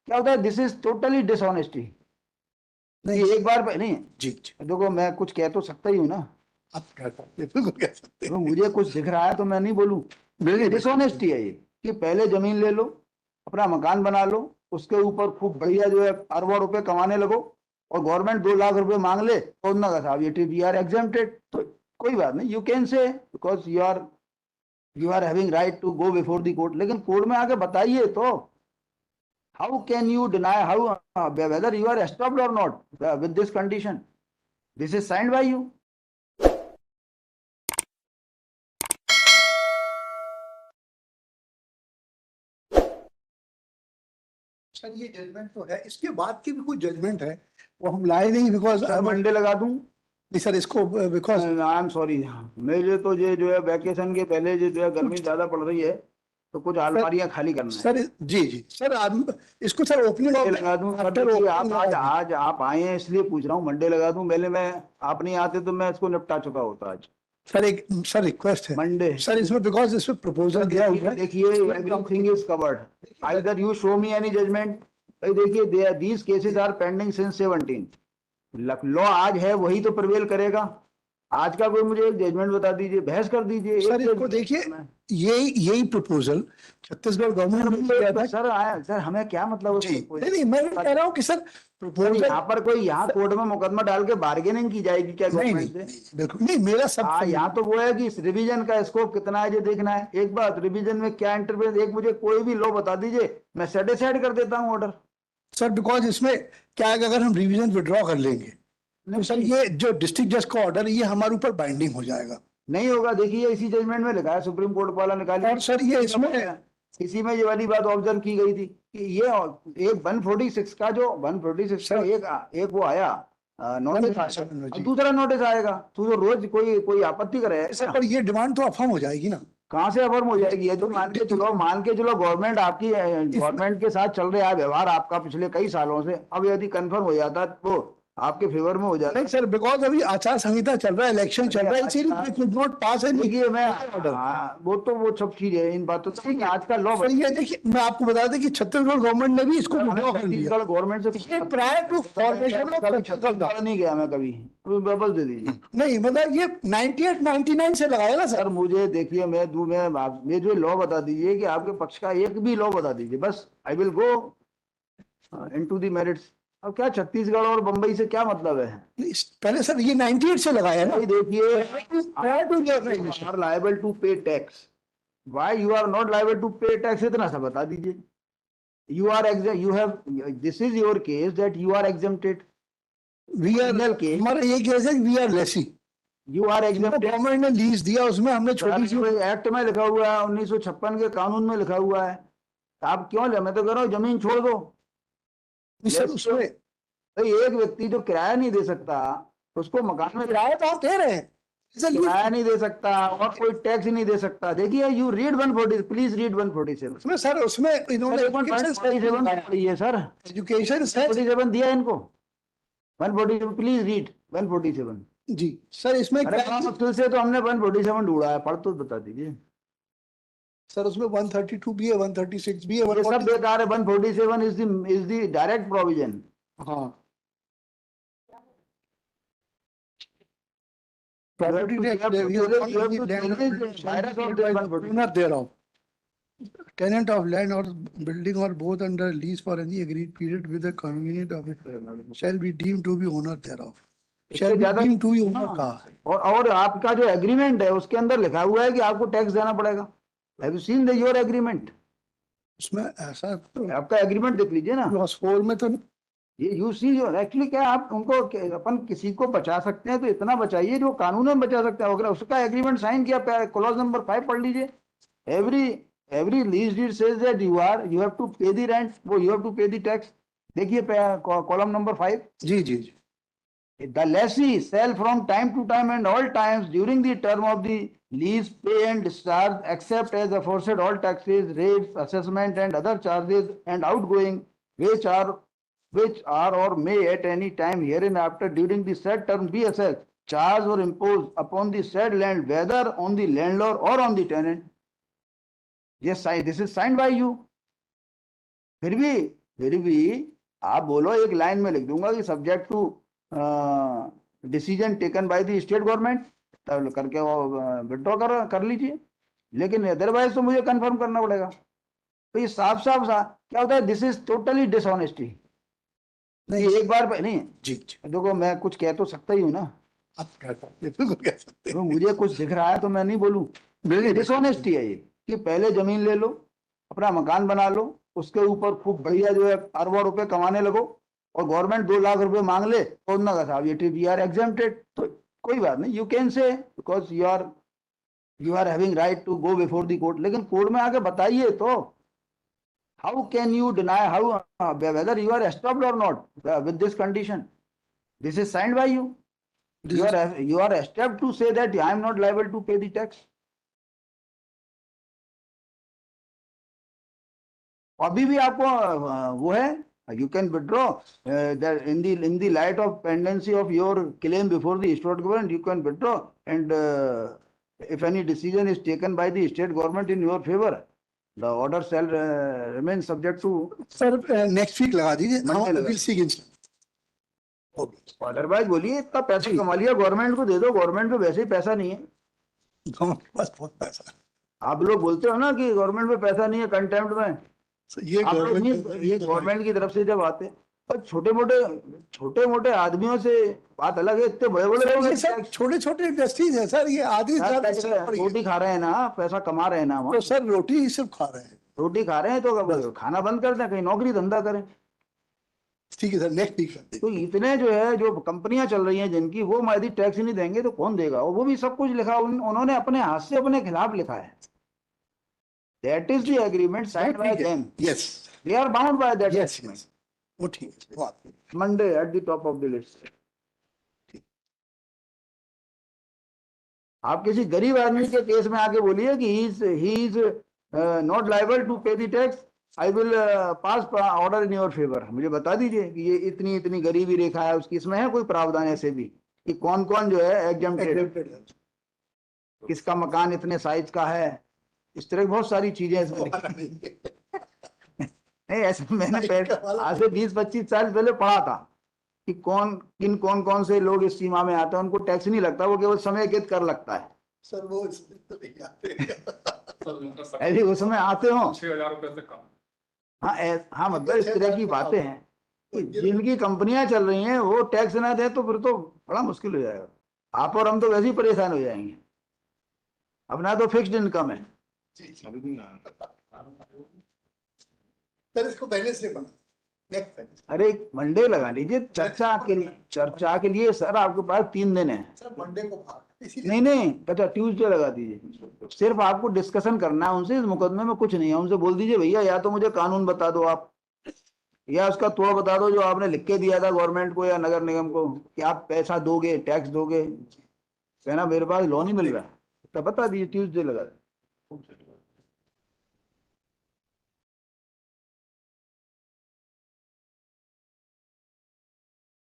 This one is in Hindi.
क्या होता है, दिस इज टोटली डिसऑनेस्टी। नहीं एक बार नहीं, जी जी, देखो मैं कुछ कह तो सकता ही हूँ ना, आप कह सकते हैं, बिल्कुल कह सकते तो हैं। मुझे कुछ दिख रहा है तो मैं नहीं बोलूँ। बिल्कुल डिसऑनेस्टी है ये कि पहले जमीन ले लो, अपना मकान बना लो, उसके ऊपर खूब बढ़िया जो है अरबों रुपए कमाने लगो, और गवर्नमेंट 2 लाख रुपए मांग ले तो उन्होंने कहा साहब ये वी आर एग्जेम्प्टेड, तो कोई बात नहीं, you can say because you are having right to go before the court, लेकिन कोर्ट में आके बताइए तो, how can you deny, how whether you are stopped और not with this condition, this is signed by you. Sir ये जजमेंट तो है, इसके बाद की भी कुछ जजमेंट है, वो हम लाए नहीं बिकॉज मंडे लगा दूं? नहीं सर, इसको बिकॉज आई एम सॉरी, मेरे तो ये जो है वैकेशन के पहले जो है गर्मी ज्यादा पड़ रही है, तो कुछ अलमारियां खाली करना है। सर जी जी सर, इसको सर ओपनिंग लगा दूं? आप आज आप आए हैं इसलिए पूछ रहा हूँ, मंडे लगा दूं? पहले मैं, आप नहीं आते तो मैं इसको निपटा चुका होता आज। सर एक सर रिक्वेस्ट है मंडे सर, इसमें बिकॉज इसमें प्रपोजल दिया हुआ है। देखिए everything is covered, either you show me any judgement. देखिए these cases are pending since 17, law आज है वही तो प्रिवेल करेगा। आज का कोई मुझे एक जजमेंट बता दीजिए, बहस कर दीजिए। सर इसको देखिए, यही प्रपोजल छत्तीसगढ़ गवर्नमेंट सर आया सर, हमें क्या मतलब जी, नहीं मैं कह रहा हूँ कि सर प्रपोजल यहाँ पर कोई, यहाँ कोर्ट में मुकदमा डाल के बार्गेनिंग की जाएगी क्या गवर्नमेंट से? बिल्कुल नहीं, मेरा सब यहाँ तो वो है कि रिवीजन का स्कोप कितना है ये देखना है। एक बात, रिवीजन में क्या इंटरफेरेंस, एक मुझे कोई भी लॉ बता दीजिए, मैं सेट असाइड कर देता हूँ ऑर्डर। सर बिकॉज इसमें क्या है कि अगर हम रिवीजन विड्रॉ कर लेंगे तो सर ये जो डिस्ट्रिक्ट जज का ऑर्डर है ये हमारे ऊपर बाइंडिंग हो जाएगा। नहीं होगा, देखिए इसी जजमेंट में लिखा है, सुप्रीम कोर्ट वाला निकाली। और सर ये इसमें इसी में ये वाली बात ऑब्जर्व की गई थी कि ये एक 146 का जो 146 का एक वो आया नोटिस, दूसरा नोटिस आएगा तो रोज कोई आपत्ति करे सर, पर ये डिमांड तो अफर्म हो जाएगी ना। कहाँ से अफर्म हो जाएगी? ये तो मान के चलो गवर्नमेंट आपकी, गवर्नमेंट के साथ चल रहा है व्यवहार आपका पिछले कई सालों से, अब यदि कंफर्म हो जाता तो आपके फेवर में हो जाता। नहीं सर, बिकॉज अभी आचार संहिता चल रहा है, इलेक्शन चल रहा है, इसीलिए कुड नॉट पास है। देखिए मैं वो सब चीज है, इन बातों से आज का लॉ। ये देखिए मैं आपको बता दें कि छत्तीसगढ़ गवर्नमेंट ने भी इसको छत्तीसगढ़ गवर्नमेंट से प्रायर टू फॉर्मेशन छत्तीसगढ़ नहीं गया मैं कभी, वापस दे दीजिए। नहीं मतलब ये 98 99 से लगाया ना सर मुझे देखिए, मैं जो लॉ बता दीजिए कि आपके पक्ष का एक भी लॉ बता दीजिए, बस I will go into the merits. अब क्या छत्तीसगढ़ और बंबई से क्या मतलब है? पहले सर ये 98 से लगाया ना। देखिए, are liable to pay tax, why you are not liable to pay tax, इतना सा बता दीजिए। You are you have, this is your case that you are exempted. We are, हमारा ये केस है we are lessee, you are exempted. Government ने लीज दिया, उसमें हमने छोटी सी एक्ट में लिखा हुआ है, 1956 के कानून में लिखा हुआ है, आप क्यों ले? मैं तो कह रहा हूँ जमीन छोड़ दो सर। उसमें एक व्यक्ति जो किराया नहीं दे सकता, उसको मकान में किराया तो आप दे रहे हैं, किराया नहीं दे सकता और कोई टैक्स नहीं दे सकता। देखिए यू रीड 140, प्लीज रीड 147। उसमें सर, उसमें इन्होंने है सर, एजुकेशन 47 दिया इनको, 147 प्लीज रीड 147। जी सर, इसमें मुश्किल से तो हमने 147 ढूंढा है, पढ़ तो बता दीजिए सर। उसमें 132 भी है, 136 भी है, ये सब बेकार है। 147 इज द डायरेक्ट प्रोविजन। हाँ, property tax not thereof, tenant of land or building or both under lease for any agreed period with a convenient of it shall be deemed to be owner thereof, shall be deemed to be owner का। और आपका जो एग्रीमेंट है उसके अंदर लिखा हुआ है कि आपको टैक्स देना पड़ेगा। Have you seen your agreement? उसमें ऐसा आपका एग्रीमेंट देख लीजिए ना, क्लॉज 4 में तो ये यू सी जो एक्चुअली क्या, आप उनको अपन किसी को बचा सकते हैं तो इतना बचाइए जो कानून में बचा सकते हैं। अगर उसका एग्रीमेंट साइन किया, क्लॉज नंबर 5 पढ़ लीजिए। Every lease deed says that you have to pay the rent, वो you have to pay the tax. देखिए कॉलम नंबर 5। जी जी जी, the lessee shall from time to time and all times during the term of the lease pay and discharge except as aforesaid all taxes, rates, assessment and other charges and outgoing which are or may at any time hereinafter during the said term be assessed, charged or imposed upon the said land whether on the landlord or on the tenant. Yes, this is signed by you. फिर भी फिर भी आप बोलो, एक लाइन में लिख दूंगा कि subject to decision taken by the state government, तब करके वो विड्रॉ कर लीजिए। लेकिन अदरवाइज तो मुझे कंफर्म करना पड़ेगा। तो ये साफ साफ क्या होता है, दिस इज टोटली डिसऑनेस्टी। नहीं एक बार नहीं, जी जी, देखो मैं कुछ कह तो सकता ही हूँ ना, आप कह सकते हैं, बिल्कुल कह सकते तो हैं। मुझे कुछ दिख रहा है तो मैं नहीं बोलूं। बिल्कुल डिसऑनेस्टी है ये, कि पहले जमीन ले लो, अपना मकान बना लो, उसके ऊपर खूब बढ़िया जो है अरबों रुपए कमाने लगो, और गवर्नमेंट 2 लाख रुपए मांग ले तो उन्होंने कहा साहब ये वी आर एग्जेम्प्टेड। तो कोई बात नहीं, you can say, because you are having right to go before the court. लेकिन कोर्ट में आके बताइए तो, how can you deny, how whether you are stopped और not with this condition, this is signed by you, This is you are stepped to say that I am not liable to pay the tax. अभी भी आपको वो है, you can withdraw that in the light of pendency of your claim before the state government, you can withdraw, and if any decision is taken by the state government in your favor, the order shall remain subject to sir next week लगा दीजिए, Monday हम लगा विल सी अदरवाइज बोलिए इतना पैसा कमा लिया, गवर्नमेंट को दे दो, गवर्नमेंट को वैसे ही पैसा नहीं है। बस बहुत पैसा। आप लोग बोलते हो ना कि गवर्नमेंट में पैसा नहीं है कंटेम्प्ट में, ये आप लोग नहीं, ये गवर्नमेंट की तरफ से जब आते हैं, और छोटे मोटे आदमियों से बात अलग है, इतने बड़े बड़े लोग ये सब छोटे छोटे इंडस्ट्रीज है सर, ये आधी रोटी खा रहे हैं ना, पैसा कमा रहे हैं ना, तो वहाँ सर रोटी ही सिर्फ खा रहे हैं। रोटी खा रहे हैं तो अब खाना बंद कर दें, कहीं नौकरी धंधा करें। ठीक है सर, नेक्स्ट वीक करते तो इतने जो है जो कंपनियां चल रही हैं जिनकी, वो यदि टैक्स ही नहीं देंगे तो कौन देगा? और वो भी सब कुछ लिखा उन्होंने अपने हाथ से अपने खिलाफ लिखा है। That is the agreement signed by them, yes they are bound by that yes agreement. वो ठीक है, वो आप Monday at the top of the list. आप किसी गरीब आदमी के केस में आके बोलिए कि he is not liable to pay the tax, I will pass order in your favour. मुझे बता दीजिए कि ये इतनी इतनी गरीबी रेखा है उसकी, इसमें है कोई प्रावधान ऐसे भी कि कौन कौन जो है एग्जेम्प्टेड, किसका मकान इतने साइज का है, इस तरह की बहुत सारी चीजें इसमें नहीं, ऐसे मैंने आज से 20-25 साल पहले पढ़ा था कि कौन कौन से लोग इस सीमा में आते हैं, उनको टैक्स नहीं लगता, वो केवल समेकित कर लगता है। सर वो नहीं आते ऐसे उसमें आते हो 6,000 रुपए से कम। हाँ हाँ, मतलब इस तरह की बातें हैं कि जिनकी कंपनियां चल रही हैं वो टैक्स ना दे तो फिर तो बड़ा मुश्किल हो जाएगा। आप और हम तो वैसे ही परेशान हो जाएंगे, अपना तो फिक्स्ड इनकम है। सर इसको पहले से बना नेक्स्ट अरे मंडे लगा लीजिए चर्चा के लिए सर, आपके पास 3 दिन है। सर मंडे को नहीं, अच्छा ट्यूसडे लगा दीजिए। सिर्फ आपको डिस्कशन करना है उनसे, इस मुकदमे में कुछ नहीं है। उनसे बोल दीजिए भैया या तो मुझे कानून बता दो आप, या उसका तोड़ बता दो जो आपने लिख के दिया था गवर्नमेंट को या नगर निगम को कि आप पैसा दोगे, टैक्स दोगे। कहना मेरे पास लॉ नहीं मिल रहा, तो बता दीजिए ट्यूसडे लगा।